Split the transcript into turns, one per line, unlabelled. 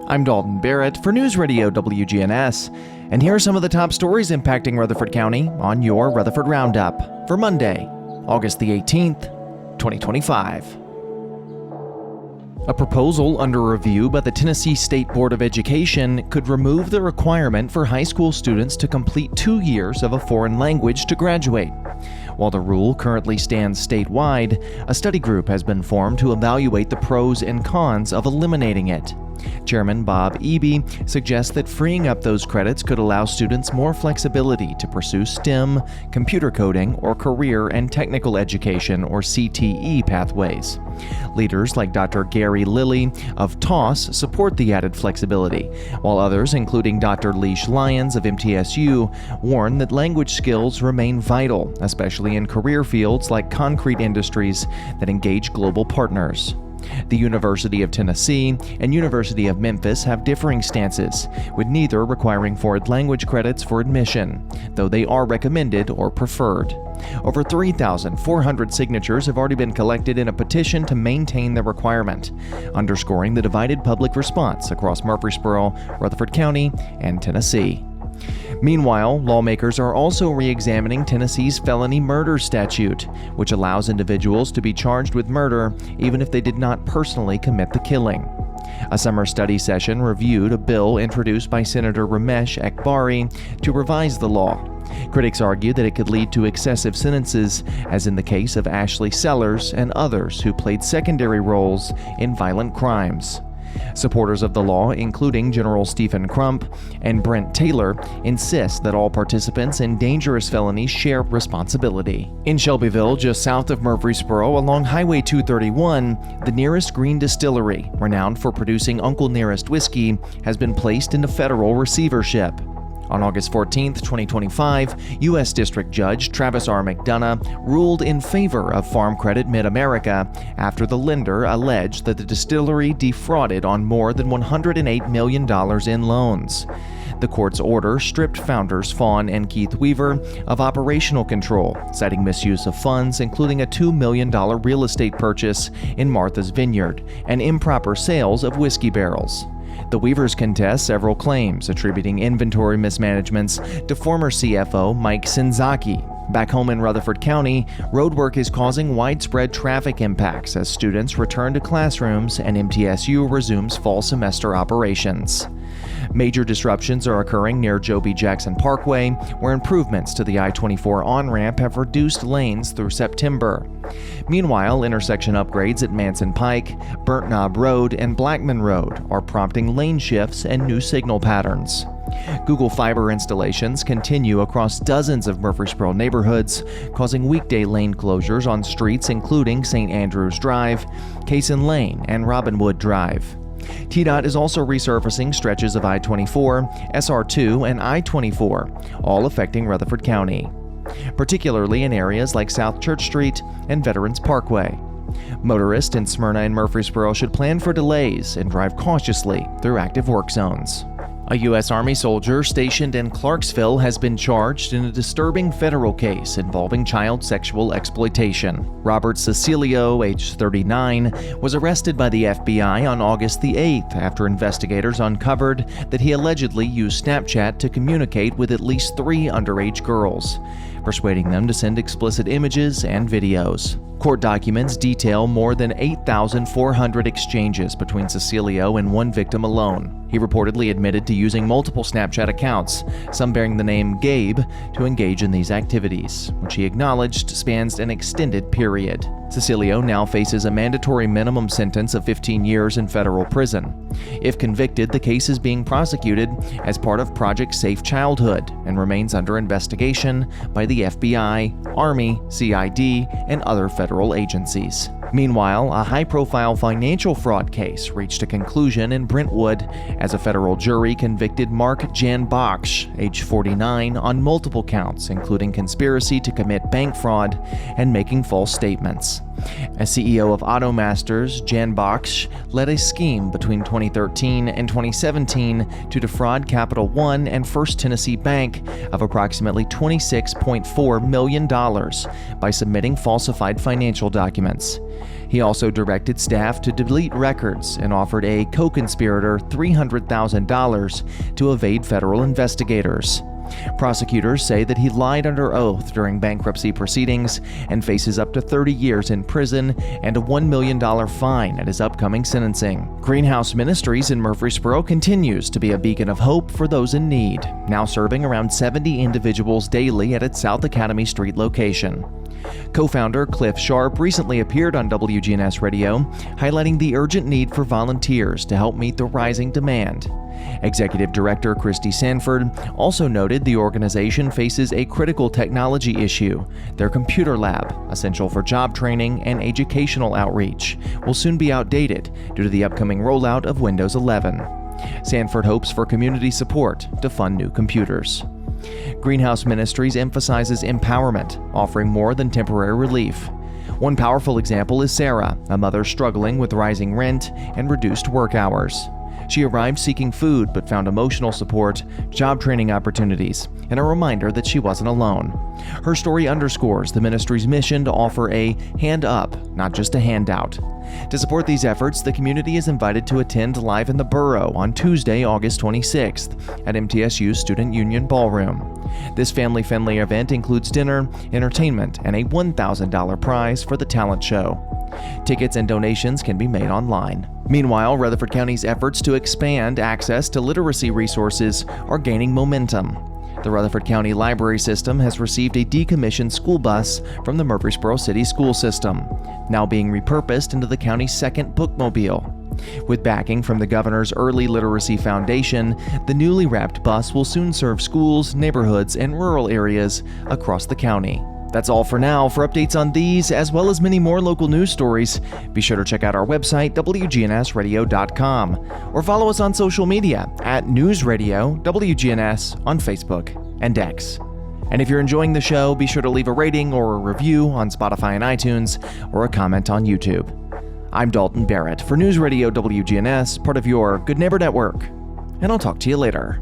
I'm Dalton Barrett for News Radio WGNS, and here are some of the top stories impacting Rutherford County on your Rutherford Roundup for Monday, August the 18th, 2025. A proposal under review by the Tennessee State Board of Education could remove the requirement for high school students to complete 2 years of a foreign language to graduate. While the rule currently stands statewide, a study group has been formed to evaluate the pros and cons of eliminating it. Chairman Bob Eby suggests that freeing up those credits could allow students more flexibility to pursue STEM, computer coding, or career and technical education or CTE pathways. Leaders like Dr. Gary Lilly of TOSS support the added flexibility, while others, including Dr. Leash Lyons of MTSU, warn that language skills remain vital, especially in career fields like concrete industries that engage global partners. The University of Tennessee and University of Memphis have differing stances, with neither requiring foreign language credits for admission, though they are recommended or preferred. Over 3,400 signatures have already been collected in a petition to maintain the requirement, underscoring the divided public response across Murfreesboro, Rutherford County, and Tennessee. Meanwhile, lawmakers are also re-examining Tennessee's felony murder statute, which allows individuals to be charged with murder even if they did not personally commit the killing. A summer study session reviewed a bill introduced by Senator Ramesh Akbari to revise the law. Critics argue that it could lead to excessive sentences, as in the case of Ashley Sellers and others who played secondary roles in violent crimes. Supporters of the law, including General Stephen Crump and Brent Taylor, insist that all participants in dangerous felonies share responsibility. In Shelbyville, just south of Murfreesboro along Highway 231, the Nearest Green Distillery, renowned for producing Uncle Nearest whiskey, has been placed into federal receivership. On August 14, 2025, U.S. District Judge Travis R. McDonough ruled in favor of Farm Credit Mid-America after the lender alleged that the distillery defrauded on more than $108 million in loans. The court's order stripped founders Fawn and Keith Weaver of operational control, citing misuse of funds, including a $2 million real estate purchase in Martha's Vineyard and improper sales of whiskey barrels. The Weavers contest several claims, attributing inventory mismanagements to former CFO Mike Senzaki. Back home in Rutherford County, roadwork is causing widespread traffic impacts as students return to classrooms and MTSU resumes fall semester operations. Major disruptions are occurring near Joe B. Jackson Parkway, where improvements to the I-24 on-ramp have reduced lanes through September. Meanwhile, intersection upgrades at Manson Pike, Burnt Knob Road, and Blackman Road are prompting lane shifts and new signal patterns. Google Fiber installations continue across dozens of Murfreesboro neighborhoods, causing weekday lane closures on streets including St. Andrews Drive, Cason Lane, and Robinwood Drive. TDOT is also resurfacing stretches of I-24, SR2, and I-24, all affecting Rutherford County, particularly in areas like South Church Street and Veterans Parkway. Motorists in Smyrna and Murfreesboro should plan for delays and drive cautiously through active work zones. A U.S. Army soldier stationed in Clarksville has been charged in a disturbing federal case involving child sexual exploitation. Robert Cecilio, age 39, was arrested by the FBI on August the 8th after investigators uncovered that he allegedly used Snapchat to communicate with at least 3 underage girls, persuading them to send explicit images and videos. Court documents detail more than 8,400 exchanges between Cecilio and one victim alone. He reportedly admitted to using multiple Snapchat accounts, some bearing the name Gabe, to engage in these activities, which he acknowledged spans an extended period. Cecilio now faces a mandatory minimum sentence of 15 years in federal prison. If convicted, the case is being prosecuted as part of Project Safe Childhood and remains under investigation by the FBI, Army, CID, and other federal agencies. Meanwhile, a high-profile financial fraud case reached a conclusion in Brentwood as a federal jury convicted Mark Jan Baksh, age 49, on multiple counts, including conspiracy to commit bank fraud and making false statements. As CEO of Automasters, Jan Baksh led a scheme between 2013 and 2017 to defraud Capital One and First Tennessee Bank of approximately $26.4 million by submitting falsified financial documents. He also directed staff to delete records and offered a co-conspirator $300,000 to evade federal investigators. Prosecutors say that he lied under oath during bankruptcy proceedings and faces up to 30 years in prison and a $1 million fine at his upcoming sentencing. Greenhouse Ministries in Murfreesboro continues to be a beacon of hope for those in need, now serving around 70 individuals daily at its South Academy Street location. Co-founder Cliff Sharp recently appeared on WGNS Radio, highlighting the urgent need for volunteers to help meet the rising demand. Executive Director Christy Sanford also noted the organization faces a critical technology issue. Their computer lab, essential for job training and educational outreach, will soon be outdated due to the upcoming rollout of Windows 11. Sanford hopes for community support to fund new computers. Greenhouse Ministries emphasizes empowerment, offering more than temporary relief. One powerful example is Sarah, a mother struggling with rising rent and reduced work hours. She arrived seeking food but found emotional support, job training opportunities, and a reminder that she wasn't alone. Her story underscores the ministry's mission to offer a hand up, not just a handout. To support these efforts, the community is invited to attend Live in the Borough on Tuesday, August 26th at MTSU's Student Union Ballroom. This family-friendly event includes dinner, entertainment, and a $1,000 prize for the talent show. Tickets and donations can be made online. Meanwhile, Rutherford County's efforts to expand access to literacy resources are gaining momentum. The Rutherford County Library System has received a decommissioned school bus from the Murfreesboro City School System, now being repurposed into the county's second bookmobile. With backing from the Governor's Early Literacy Foundation, the newly wrapped bus will soon serve schools, neighborhoods, and rural areas across the county. That's all for now. For updates on these, as well as many more local news stories, be sure to check out our website, WGNSradio.com, or follow us on social media at News Radio WGNS on Facebook and X. And if you're enjoying the show, be sure to leave a rating or a review on Spotify and iTunes, or a comment on YouTube. I'm Dalton Barrett for News Radio WGNS, part of your Good Neighbor Network, and I'll talk to you later.